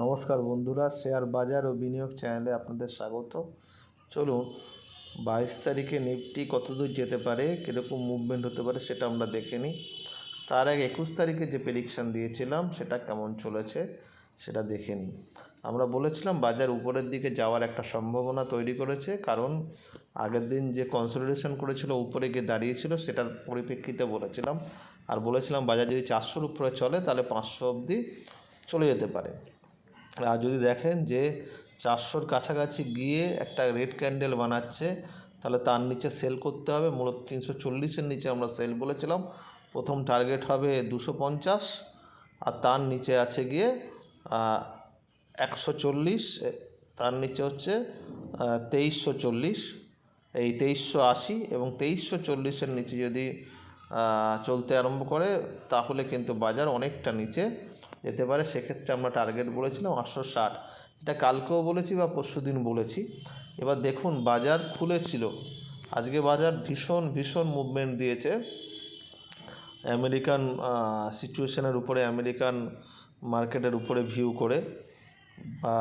নমস্কার বন্ধুরা, শেয়ার বাজার ও বিনিয়োগ চ্যানেলে আপনাদের স্বাগত। চলুন 22 তারিখে নিফটি কতদূর যেতে পারে, কীরকম মুভমেন্ট হতে পারে সেটা আমরা দেখে নিই। তার আগে 21 তারিখে যে প্রেডিকশান দিয়েছিলাম সেটা কেমন চলেছে সেটা দেখে নিই। আমরা বলেছিলাম বাজার উপরের দিকে যাওয়ার একটা সম্ভাবনা তৈরি করেছে, কারণ আগের দিন যে কনসলিডেশন করেছিল উপরে গিয়ে দাঁড়িয়েছিল সেটার পরিপ্রেক্ষিতে বলেছিলাম। আর বলেছিলাম বাজার যদি 400-র উপরে চলে তাহলে 500 অবধি চলে যেতে পারে। আর যদি দেখেন যে 400-র কাছাকাছি গিয়ে একটা রেড ক্যান্ডেল বানাচ্ছে, তাহলে তার নিচে সেল করতে হবে। মূলত 340-এর নিচে আমরা সেল বলেছিলাম। প্রথম টার্গেট হবে 250, আর তার নিচে আছে গিয়ে 140, তার নিচে হচ্ছে 2340, এই 2380 এবং 2340-এর নিচে যদি চলতে আরম্ভ করে তাহলে কিন্তু বাজার অনেকটা নিচে যেতে পারে। সেক্ষেত্রে আমরা টার্গেট বলেছিলাম 860, এটা কালকেও বলেছি বা পরশু দিন বলেছি। এবার দেখুন বাজার খুলেছিল, আজকে বাজার ভীষণ মুভমেন্ট দিয়েছে আমেরিকান সিচুয়েশনের উপরে, আমেরিকান মার্কেটের উপরে ভিউ করে বা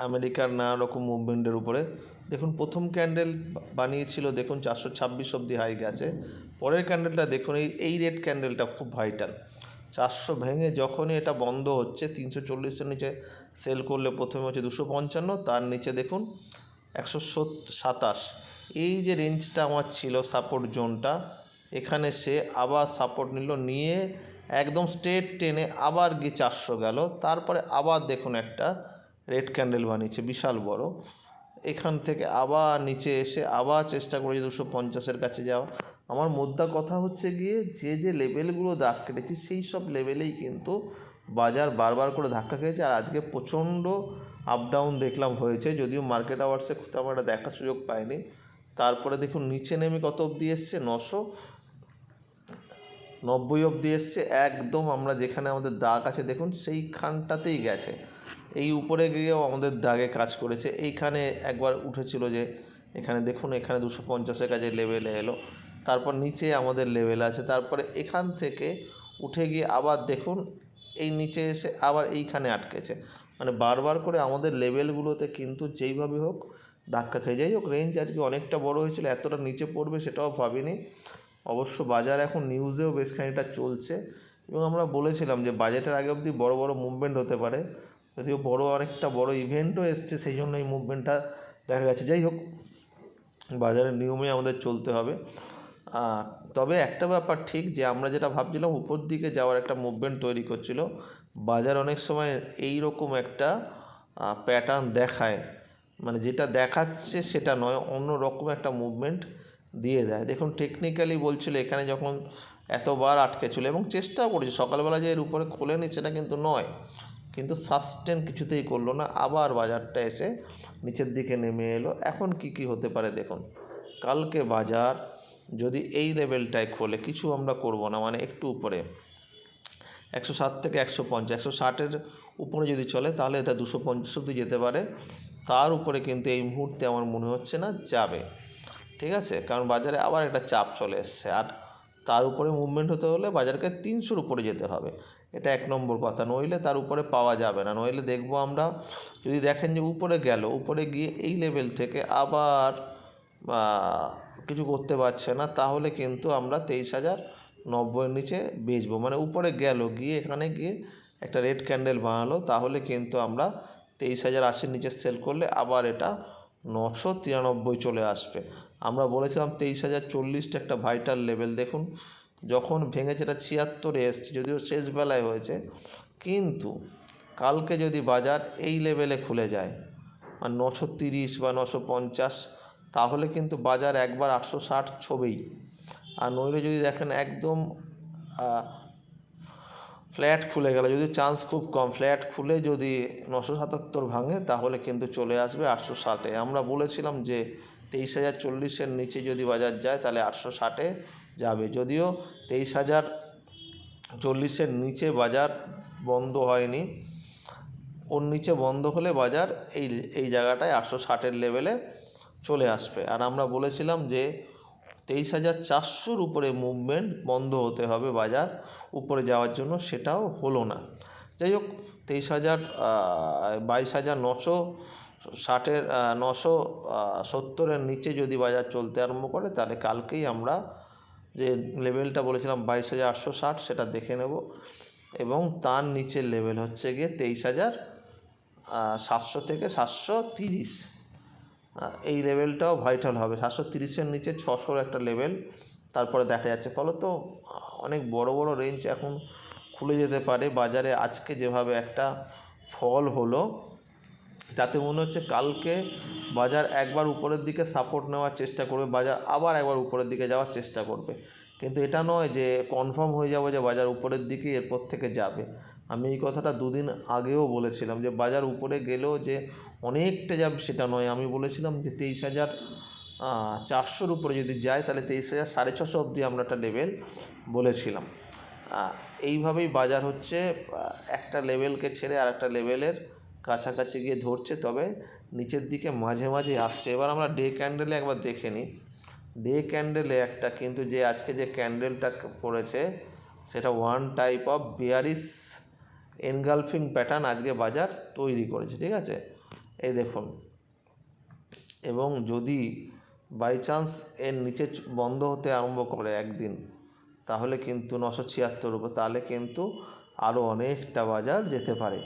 আমেরিকার নানা রকম মুভমেন্টের উপরে। দেখুন প্রথম ক্যান্ডেল বানিয়েছিল, দেখুন 426 অবধি হাই গেছে। পরের ক্যান্ডেলটা দেখুন, এই রেড ক্যান্ডেলটা খুব ভাইটাল। 400 ভেঙে যখনই এটা বন্ধ হচ্ছে, 340-এর নিচে সেল করলে প্রথমে হচ্ছে 255, তার নিচে দেখুন 127। এই যে রেঞ্জটা আমার ছিল সাপোর্ট জোনটা, এখানে সে আবার সাপোর্ট নিয়ে একদম স্ট্রেট টেনে আবার গিয়ে 400 গেল। তারপরে আবার দেখুন একটা রেড ক্যান্ডেল বানিয়েছে বিশাল বড়। এখান থেকে আবার নিচে এসে আবার চেষ্টা করেছি 250-এর কাছে যাওয়া। আমার মোদ্দা কথা হচ্ছে গিয়ে যে লেভেলগুলো দাগ কেটেছি সেই সব লেভেলেই কিন্তু বাজার বারবার করে ধাক্কা খেয়েছে। আর আজকে প্রচণ্ড আপ ডাউন দেখলাম হয়েছে, যদিও মার্কেট আওয়ার্সে তেমন একটা দেখার সুযোগ পাইনি। তারপরে দেখুন নিচে নেমে কত অবধি এসছে, 990 অবধি এসছে। একদম আমরা যেখানে আমাদের দাগ আছে দেখুন সেইখানটাতেই গেছে। এই উপরে গিয়েও আমাদের দাগে কাজ করেছে। এইখানে একবার উঠেছিল যে এখানে দেখুন, এখানে 250-এর কাছে লেভেলে এলো, তারপর নিচে আমাদের লেভেল আছে। তারপরে এখান থেকে উঠে গিয়ে আবার দেখুন এই নিচে এসে আবার এইখানে আটকেছে। মানে বারবার করে আমাদের লেভেলগুলোতে কিন্তু যেইভাবে হোক ধাক্কা খেয়ে। যাই হোক, রেঞ্জ আজকে অনেকটা বড় হয়েছিল, এতটা নিচে পড়বে সেটাও ভাবিনি। অবশ্য বাজার এখন নিউজেও বেশ খানিকটা চলছে, এবং আমরা বলেছিলাম যে বাজেটের আগে অবধি বড় মুভমেন্ট হতে পারে, যদিও অনেকটা বড় ইভেন্টও এসছে, সেই জন্য এই মুভমেন্টটা দেখা গেছে। যাই হোক, বাজারের নিয়মে আমাদের চলতে হবে। তবে একটা ব্যাপার ঠিক, যে আমরা যেটা ভাবছিলাম উপর দিকে যাওয়ার একটা মুভমেন্ট তৈরি করছিল, বাজার অনেক সময় এই রকম একটা প্যাটার্ন দেখায়, মানে যেটা দেখাচ্ছে সেটা নয়, অন্য রকম একটা মুভমেন্ট দিয়ে দেয়। দেখুন টেকনিক্যালি বলছিল এখানে যখন এতবার আটকেছিল, এবং চেষ্টাও করেছে সকালবেলা যে এর উপরে খোলেনি সেটা কিন্তু নয়, কিন্তু সাস্টেন কিছুতেই করলো না, আবার বাজারটা এসে নিচের দিকে নেমে এলো। এখন কি হতে পারে দেখুন, কালকে বাজার যদি এই লেভেলটায় খোলে, কিছু আমরা করব না, মানে একটু উপরে 107 থেকে 150, 160-এর উপরে যদি চলে তাহলে এটা 250 অবধি যেতে পারে। তার উপরে কিন্তু এই মুহূর্তে আমার মনে হচ্ছে না যাবে, ঠিক আছে, কারণ বাজারে আবার একটা চাপ চলে এসছে। আর তার উপরে মুভমেন্ট হতে হলে বাজারকে 300-র উপরে যেতে হবে, এটা 1 নম্বর কথা। নইলে তার উপরে পাওয়া যাবে না। নইলে দেখবো আমরা, যদি দেখেন যে উপরে গেল, উপরে গিয়ে এই লেভেল থেকে আবার কিছু করতে পারছে না, তাহলে কিন্তু আমরা 23,090-এর নিচে বেচবো। মানে উপরে গেল, গিয়ে এখানে গিয়ে একটা রেড ক্যান্ডেল বানালো, তাহলে কিন্তু আমরা 23,080-এর নিচে সেল করলে আবার এটা 993 চলে আসবে। আমরা বলেছিলাম 23,040টা একটা ভাইটাল লেভেল। দেখুন যখন ভেঙেছে এটা 76-এ এসছে, যদিও শেষ বেলায় হয়েছে, কিন্তু কালকে যদি বাজার এই লেভেলে খুলে যায় আর 930 বা 950, তাহলে কিন্তু বাজার একবার 860 ছবেই। আর নইলে যদি দেখেন একদম ফ্ল্যাট খুলে গেল, যদি চান্স খুব কম, ফ্ল্যাট খুলে যদি 977 ভাঙে তাহলে কিন্তু চলে আসবে 860-এ। আমরা বলেছিলাম যে 23,040-এর নিচে যদি বাজার যায় তাহলে 860-এ যাবে, যদিও 23,040-এর নিচে বাজার বন্ধ হয়নি। ওর নিচে বন্ধ হলে বাজার এই জায়গাটায় 860-এর লেভেলে চলে আসবে। আর আমরা বলেছিলাম যে 23,400-র উপরে মুভমেন্ট বন্ধ হতে হবে বাজার উপরে যাওয়ার জন্য, সেটাও হলো না। যাই হোক 22,960 970-এর নিচে যদি বাজার চলতে আরম্ভ করে তাহলে কালকেই আমরা যে লেভেলটা বলেছিলাম 22,860 সেটা দেখে নেব, এবং তার নিচের লেভেল হচ্ছে গিয়ে 23,700 থেকে 730। এই লেভেলটাও ভাইটাল হবে। 730-এর নিচে 600-র একটা লেভেল তারপরে দেখা যাচ্ছে। ফলত অনেক বড় বড় রেঞ্জ এখন খুলে যেতে পারে বাজারে। আজকে যেভাবে একটা ফল হলো তাতে মনে হচ্ছে কালকে বাজার একবার উপরের দিকে সাপোর্ট নেওয়ার চেষ্টা করবে, বাজার আবার একবার উপরের দিকে যাওয়ার চেষ্টা করবে, কিন্তু এটা নয় যে কনফার্ম হয়ে যাবে যে বাজার উপরের দিকে এরপর থেকে যাবে। আমি এই কথাটা দুদিন আগেও বলেছিলাম যে বাজার উপরে গেলেও যে অনেকটা যাবে সেটা নয়। আমি বলেছিলাম যে 23,400-র উপরে যদি যায় তাহলে 23,650 অবধি আমরা একটা লেভেল বলেছিলাম। এইভাবেই বাজার হচ্ছে একটা লেভেলকে ছেড়ে আর একটা লেভেলের কাছাকাছি গিয়ে ধরছে, তবে নিচের দিকে মাঝে মাঝে আসছে। এবার আমরা ডে ক্যান্ডেলে একবার দেখে নিই। ডে ক্যান্ডেলে একটা কিন্তু যে আজকে যে ক্যান্ডেলটা পড়েছে সেটা one type of bearish engulfing pattern আজকে বাজার তৈরি করেছে, ঠিক আছে, এই দেখুন। এবং যদি বাই চান্স এর নিচে বন্ধ হতে আরম্ভ করে একদিন, তাহলে কিন্তু 976 উপর, তাহলে কিন্তু আরও অনেকটা বাজার যেতে পারে।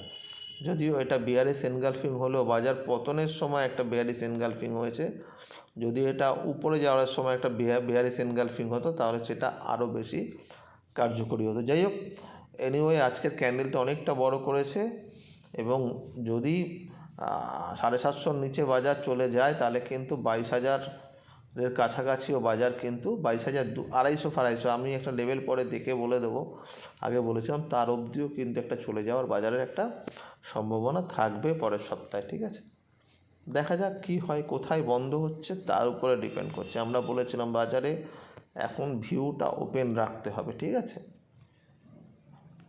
যদিও এটা বিয়ারিশ এনগালফিং হলেও বাজার পতনের সময় একটা বিয়ারিশ এনগালফিং হয়েছে, যদি এটা উপরে যাওয়ার সময় একটা বিয়ারিশ এনগালফিং হতো তাহলে সেটা আরও বেশি কার্যকরী হতো। যাই হোক, এনিওয়ে আজকের ক্যান্ডেলটা অনেকটা বড় করেছে, এবং যদি 750-র নিচে বাজার চলে যায় তাহলে কিন্তু 22,000-এর কাছাকাছিও বাজার কিন্তু 22,250 আমি একটা লেভেল পরে দেখে বলে দেবো, আগে বলেছিলাম তার অবধিও কিন্তু একটা চলে যাওয়ার বাজারের একটা সম্ভাবনা থাকবে পরের সপ্তাহে, ঠিক আছে। দেখা যাক কী হয়, কোথায় বন্ধ হচ্ছে তার উপরে ডিপেন্ড করছে। আমরা বলেছিলাম বাজারে এখন ভিউটা ওপেন রাখতে হবে, ঠিক আছে।